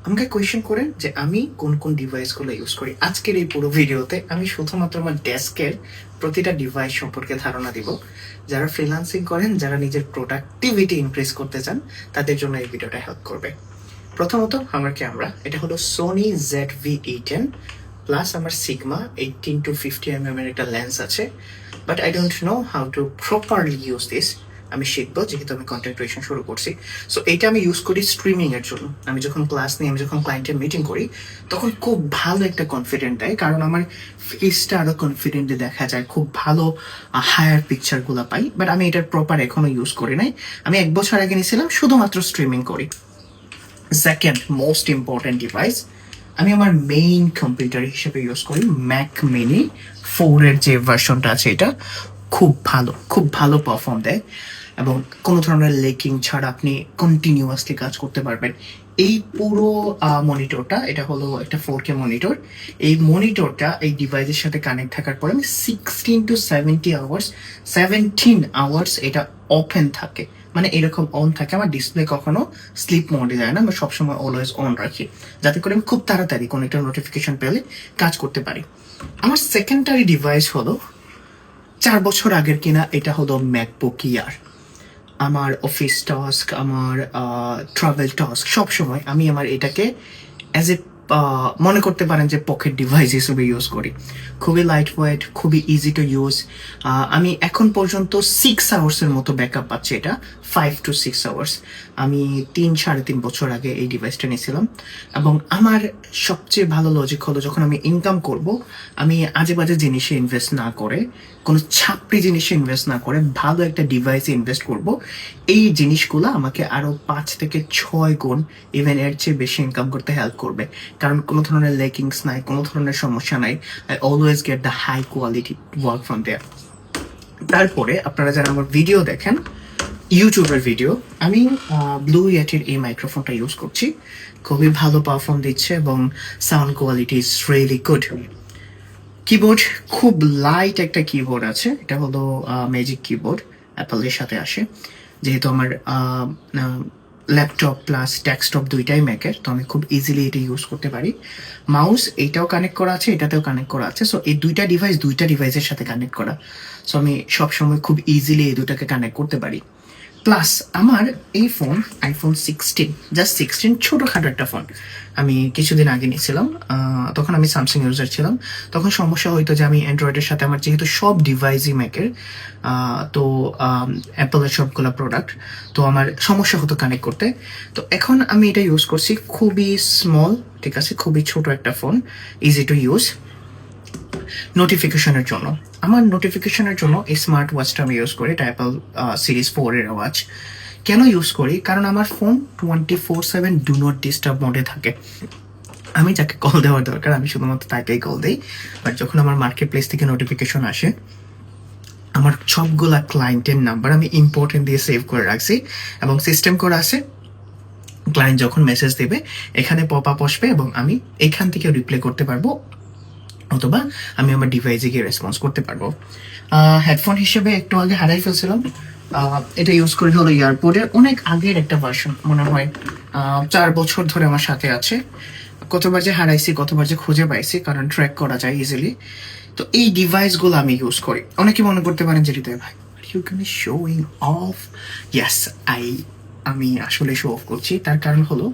আমাকে কোয়েশ্চেন করেন যে আমি কোন কোন ডিভাইসগুলো ইউজ করি। আজকের এই পুরো ভিডিওতে আমি শুধুমাত্র আমার ডেস্কের প্রতিটা ডিভাইস সম্পর্কে ধারণা দিব। যারা ফ্রিল্যান্সিং করেন, যারা নিজের প্রোডাক্টিভিটি ইনক্রিজ করতে চান, তাদের জন্য এই ভিডিওটা হেল্প করবে। প্রথমত আমার ক্যামেরা, এটা হলো সোনি ZV-E10 প্লাস আমার সিগমা 18-50 mm এর একটা লেন্স আছে, but I don't know how to properly use this. আমি শিখবো, যেহেতু আমি কন্টেন্ট ক্রিয়েশন শুরু করছি। সো এইটা আমি ইউজ করি স্ট্রিমিং এর জন্য। আমি যখন ক্লাস নিই, আমি যখন ক্লায়েন্টের মিটিং করি, তখন খুব ভালো একটা কনফিডেন্ট দেয়, কারণ আমার ফেসটা আরো কনফিডেন্টলি দেখা যায়, খুব ভালো হায়ার পিকচারগুলো পাই। বাট আমি এটার প্রপার এখনো ইউজ করি নাই। আমি 1 বছর আগে নিয়েছিলাম, শুধুমাত্র স্ট্রিমিং করি। সেকেন্ড মোস্ট ইম্পর্টেন্ট ডিভাইস, আমি আমার মেইন কম্পিউটার হিসেবে ইউজ করি ম্যাক মিনি 4 এর যে ভার্সনটা আছে, এটা খুব ভালো পারফর্ম দেয় এবং কোনো ধরনের লেকিং ছাড়া আপনি কন্টিনিউয়াসলি কাজ করতে পারবেন। এই পুরো মনিটরটা, এটা হলো একটা 4K মনিটর। এই মনিটরটা এই ডিভাইসের সাথে কানেক্ট থাকার পরে আমি 17 আওয়ার্স এটা ওপেন থাকে, মানে এরকম অন থাকে। আমার ডিসপ্লে কখনো স্লিপ মোডে যায় না, আমি সবসময় অলওয়েজ অন রাখি, যাতে করে আমি খুব তাড়াতাড়ি কোনো একটা নোটিফিকেশন পেলে কাজ করতে পারি। আমার সেকেন্ডারি ডিভাইস হলো 4 বছর আগের কিনা, এটা হলো ম্যাকবুক এয়ার। আমার অফিস টাস্ক, আমার ট্রাভেল টাস্ক, সবসময় আমি আমার এটাকে অ্যাজ এ মনে করতে পারেন যে পকেট ডিভাইস হিসেবে ইউজ করি। খুবই লাইট ওয়েট, খুবই ইজি টু ইউজ। আমি এখন পর্যন্ত 6 আওয়ার্সের মতো ব্যাকআপ পাচ্ছি, এটা 5 to 6 আওয়ার্স। আমি 3-3.5 বছর আগে এই ডিভাইসটা নিয়েছিলাম। এবং আমার সবচেয়ে ভালো লজিক হলো, যখন আমি ইনকাম করব, আমি আজে বাজে জিনিসে ইনভেস্ট না করে, কোনো ছাপড়ি জিনিসে ইনভেস্ট না করে ভালো একটা ডিভাইসে ইনভেস্ট করব। এই জিনিসগুলো আমাকে আরো 5 থেকে 6 গুণ, ইভেন এর চেয়ে বেশি ইনকাম করতে হেল্প করবে, কারণ কোনো ধরনের লেকিংস নাই, কোনো ধরনের সমস্যা নাই। I always get the high quality work from there. তারপরে আপনারা যারা আমার ভিডিও দেখেন, ইউটিউবের ভিডিও, আমি ব্লু ইয়েটির এই মাইক্রোফোনটা ইউজ করছি। খুবই ভালো পারফর্ম দিচ্ছে এবং sound quality is really good. Keyboard, খুব লাইট একটা কিবোর্ড আছে, এটা হলো ম্যাজিক কিবোর্ড, অ্যাপলের সাথে আসে। যেহেতু আমার ল্যাপটপ প্লাস ডেস্কটপ দুইটাই ম্যাকের, তো আমি খুব ইজিলি এটা ইউজ করতে পারি। মাউস এইটাও কানেক্ট করা আছে, এটাতেও কানেক্ট করা আছে। সো এই দুইটা ডিভাইসের সাথে কানেক্ট করা। সো আমি সবসময় খুব ইজিলি এই দুটাকে কানেক্ট করতে পারি। প্লাস আমার এই ফোন আইফোন 16, জাস্ট 16, ছোটখাটো একটা ফোন। আমি কিছুদিন আগে নিয়েছিলাম, তখন আমি স্যামসাং ইউজার ছিলাম। তখন সমস্যা হইতো যে আমি অ্যান্ড্রয়েডের সাথে, আমার যেহেতু সব ডিভাইসই ম্যাকের, তো অ্যাপলের সবগুলো প্রোডাক্ট, তো আমার সমস্যা হতো কানেক্ট করতে। তো এখন আমি এটা ইউজ করছি, খুবই স্মল, ঠিক আছে, খুবই ছোট একটা ফোন, ইজি টু ইউজ। নোটিফিকেশনের জন্য, আমার নোটিফিকেশনের জন্য এই স্মার্ট ওয়াচটা আমি ইউজ করি, এটা অ্যাপল সিরিজ 4 এর ওয়াচ। কেন ইউজ করি? কারণ আমার ফোন 24/7 ডু নট ডিস্টার্ব মোডে থাকে। আমি যাকে কল দেওয়ার দরকার, আমি শুধুমাত্র তাকেই কল দিই। বাট যখন আমার মার্কেট প্লেস থেকে নোটিফিকেশন আসে, আমার সবগুলা ক্লায়েন্টের নাম্বার আমি ইম্পর্টেন্ট দিয়ে সেভ করে রাখছি এবং সিস্টেম করে আছে। ক্লায়েন্ট যখন মেসেজ দেবে, এখানে পপ আপ আসবে এবং আমি এখান থেকে রিপ্লাই করতে পারবো, অথবা আমি আমার ডিভাইসে গিয়ে রেসপন্স করতে পারবো। হেডফোন হিসেবে একটু আগে হারাই ফেলছিলাম, এটা ইউজ করি হলো এয়ারপোর্টের অনেক আগের একটা ভার্সন, মনে হয় 4 বছর ধরে আমার সাথে আছে। কতবার যে হারাইছি, কতবার যে খুঁজে পাইছি, কারণ ট্র্যাক করা যায় ইজিলি। তো এই ডিভাইসগুলো আমি ইউজ করি। অনেকে মনে করতে পারেন যে হৃদয় ভাই, you can showing off. Yes, আমি আসলে শো অফ করছি। তার কারণ হলো,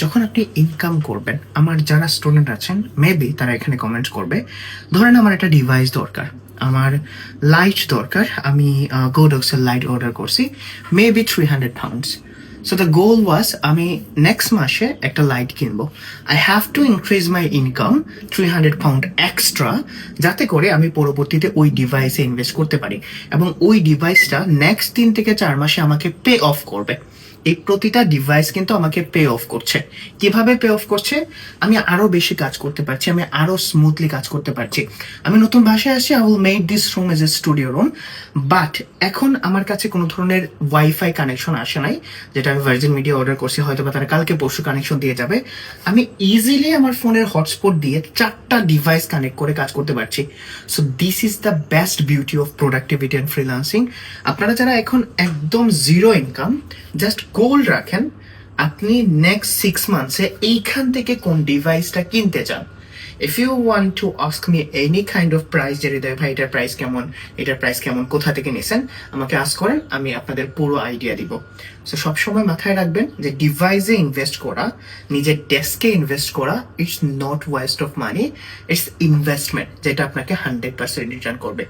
যখন আপনি ইনকাম করবেন, আমার যারা স্টুডেন্ট আছেন মেবি তারা এখানে কমেন্ট করবে, ধরেন আমার একটা ডিভাইস দরকার, আমার লাইট দরকার, আমি গোডক্সের লাইট অর্ডার করছি, maybe 300 pounds। So the goal was, আমি নেক্সট মাসে একটা লাইট কিনবো। I have to increase my income 300 pound extra, যাতে করে আমি পরবর্তীতে ওই ডিভাইসে ইনভেস্ট করতে পারি এবং ওই ডিভাইসটা নেক্সট 3 থেকে 4 মাসে আমাকে পে অফ করবে। এই প্রতিটা ডিভাইস কিন্তু আমাকে পে অফ করছে। কিভাবে পে অফ করছে? আমি আরো বেশি কাজ করতে পারছি, আমি আরো স্মুথলি কাজ করতে পারছি। আমি নতুন ভাষায় আসি, I will make this room as a studio room. But এখন আমার কাছে কোনো ধরনের ওয়াইফাই কানেকশন আসে নাই, যেটা আমি ভার্জিন মিডিয়া অর্ডার করছি, হয়তো বা তারা কালকে পরশু কানেকশন দিয়ে যাবে। আমি ইজিলি আমার ফোনের হটস্পট দিয়ে 4টা ডিভাইস কানেক্ট করে কাজ করতে পারছি। So this is the best beauty of productivity and freelancing. আপনারা যারা এখন একদম জিরো ইনকাম, জাস্ট গোল রাখেন আপনি নেক্সট 6 মান্থসে এইখান থেকে কোন ডিভাইসটা কিনতে চান। If you want to ask me any kind of price, যে হৃদয় ভাই এটার প্রাইস কেমন, এটার প্রাইস কেমন, কোথা থেকে নিছেন, আমাকে আস্ক করেন, আমি আপনাদের পুরো আইডিয়া দিব। সো সবসময় মাথায় রাখবেন যে ডিভাইসে ইনভেস্ট করা, নিজের ডেস্কে ইনভেস্ট করা, it's not waste of money, it's investment, যেটা আপনাকে 100% রিটার্ন করবে।